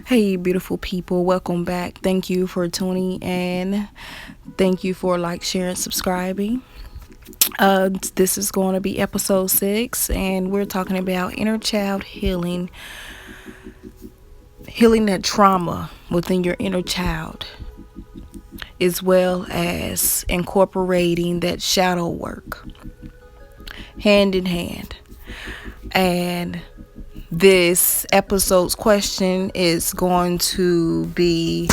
Hey, beautiful people, welcome back. Thank you for tuning in. Thank you for sharing, subscribing. This is going to be episode 6, and we're talking about inner child healing, healing that trauma within your inner child, as well as incorporating that shadow work hand in hand. And this episode's question is going to be: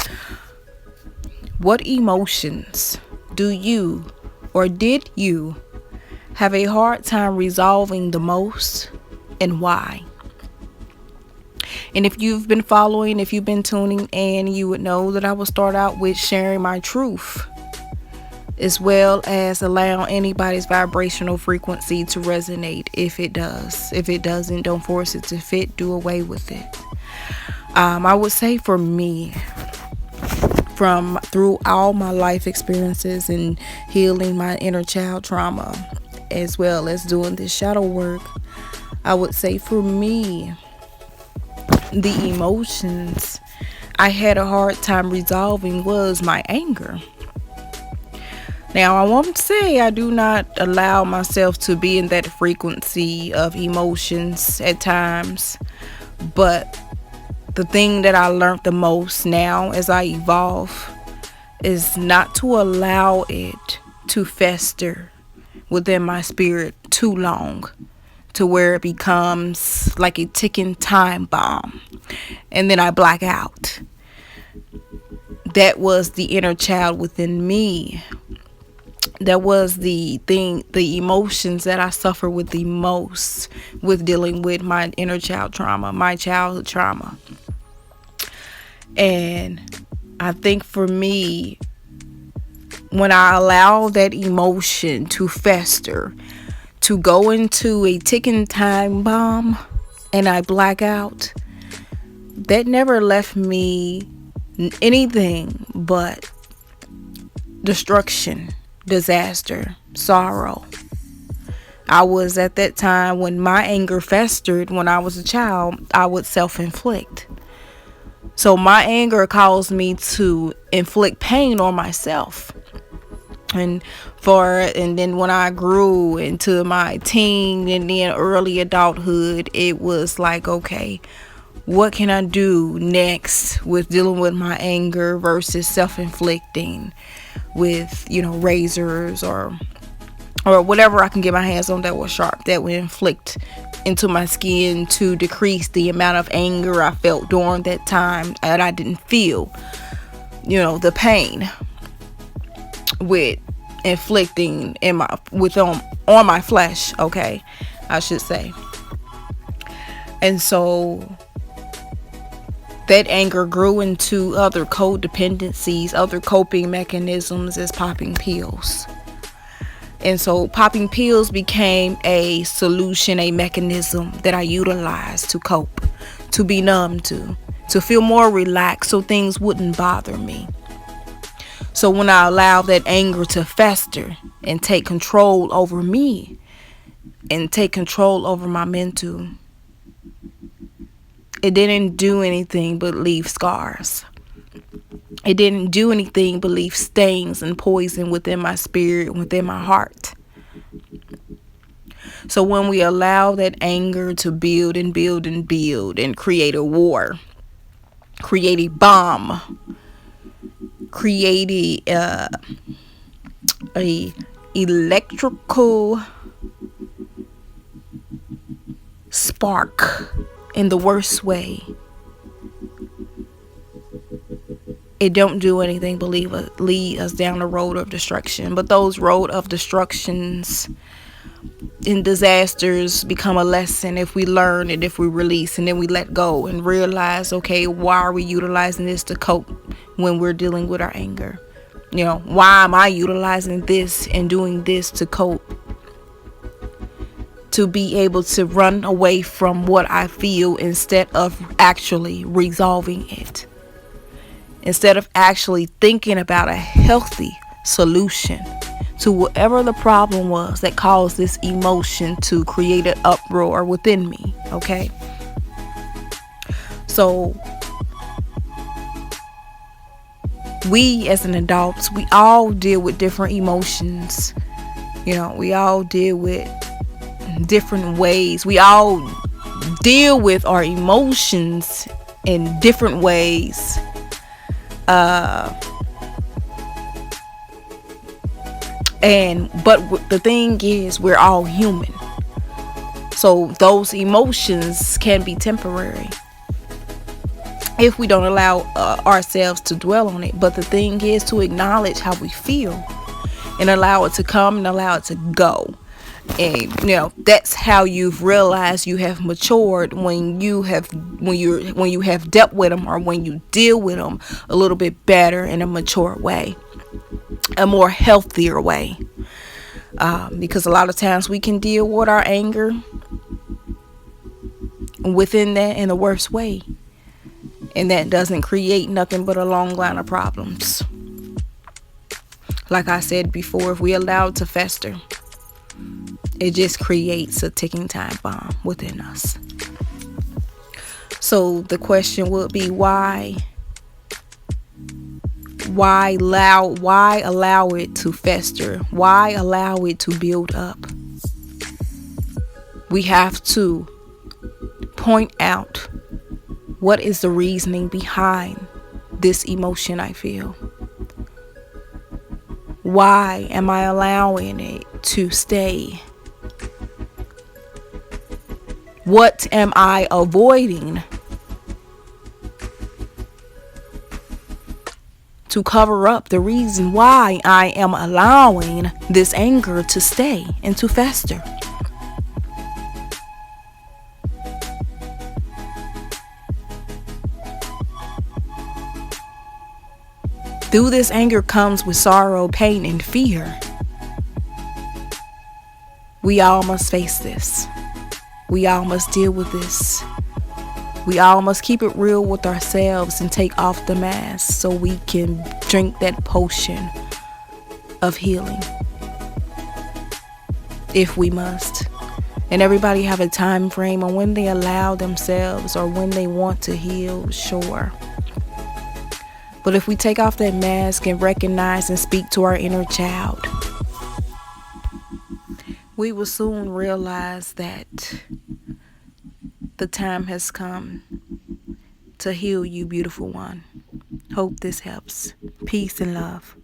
what emotions do you or did you have a hard time resolving the most, and why? And if you've been following, if you've been tuning in, you would know that I will start out with sharing my truth, as well as allow anybody's vibrational frequency to resonate if it does. If it doesn't, don't force it to fit. Do away with it. I would say for me, through all my life experiences and healing my inner child trauma, as well as doing this shadow work, I would say for me, the emotions I had a hard time resolving was my anger. Now, I won't say I do not allow myself to be in that frequency of emotions at times, but the thing that I learned the most now as I evolve is not to allow it to fester within my spirit too long, to where it becomes like a ticking time bomb and then I black out. That was the inner child within me. That was the emotions that I suffer with the most with dealing with my inner child trauma, my childhood trauma. And I think for me, when I allow that emotion to fester, to go into a ticking time bomb, and I black out, that never left me anything but destruction, disaster, sorrow. I was at that time, when my anger festered when I was a child, I would self-inflict. So my anger caused me to inflict pain on myself. And then when I grew into my teen and then early adulthood, it was like, okay, what can I do next with dealing with my anger versus self-inflicting with, razors or whatever I can get my hands on that was sharp, that would inflict into my skin to decrease the amount of anger I felt during that time, and I didn't feel, the pain with inflicting on my flesh, okay, I should say. And so that anger grew into other codependencies, other coping mechanisms, as popping pills. And so popping pills became a solution, a mechanism that I utilized to cope, to be numb to feel more relaxed so things wouldn't bother me. So when I allowed that anger to fester and take control over me and take control over my mental, it didn't do anything but leave scars. It didn't do anything but leave stains and poison within my spirit, within my heart. So when we allow that anger to build and build and build and create a war, create a bomb, create a electrical spark in the worst way, it don't do anything but lead us down the road of destruction. But those road of destructions and disasters become a lesson if we learn and if we release, and then we let go and realize, okay, why are we utilizing this to cope when we're dealing with our anger? Why am I utilizing this and doing this to cope? To be able to run away from what I feel instead of actually resolving it. Instead of actually thinking about a healthy solution to whatever the problem was that caused this emotion to create an uproar within me. Okay. So we as an adults, we all deal with different emotions. We all deal with different ways. We all deal with our emotions in different ways. But the thing is, we're all human. So those emotions can be temporary if we don't allow ourselves to dwell on it. But the thing is to acknowledge how we feel and allow it to come and allow it to go. And that's how you've realized you have matured, when you have dealt with them, or when you deal with them a little bit better in a mature way, a more healthier way. Because a lot of times we can deal with our anger within that in the worst way, and that doesn't create nothing but a long line of problems. Like I said before, if we allow it to fester, it just creates a ticking time bomb within us. So the question would be, why allow it to fester? Why allow it to build up? We have to point out, what is the reasoning behind this emotion I feel? Why am I allowing it to stay? What am I avoiding to cover up the reason why I am allowing this anger to stay and to fester? Through this anger comes with sorrow, pain, and fear. We all must face this. We all must deal with this. We all must keep it real with ourselves and take off the mask so we can drink that potion of healing, if we must. And everybody have a time frame on when they allow themselves or when they want to heal, sure. But if we take off that mask and recognize and speak to our inner child, we will soon realize that the time has come to heal you, beautiful one. Hope this helps. Peace and love.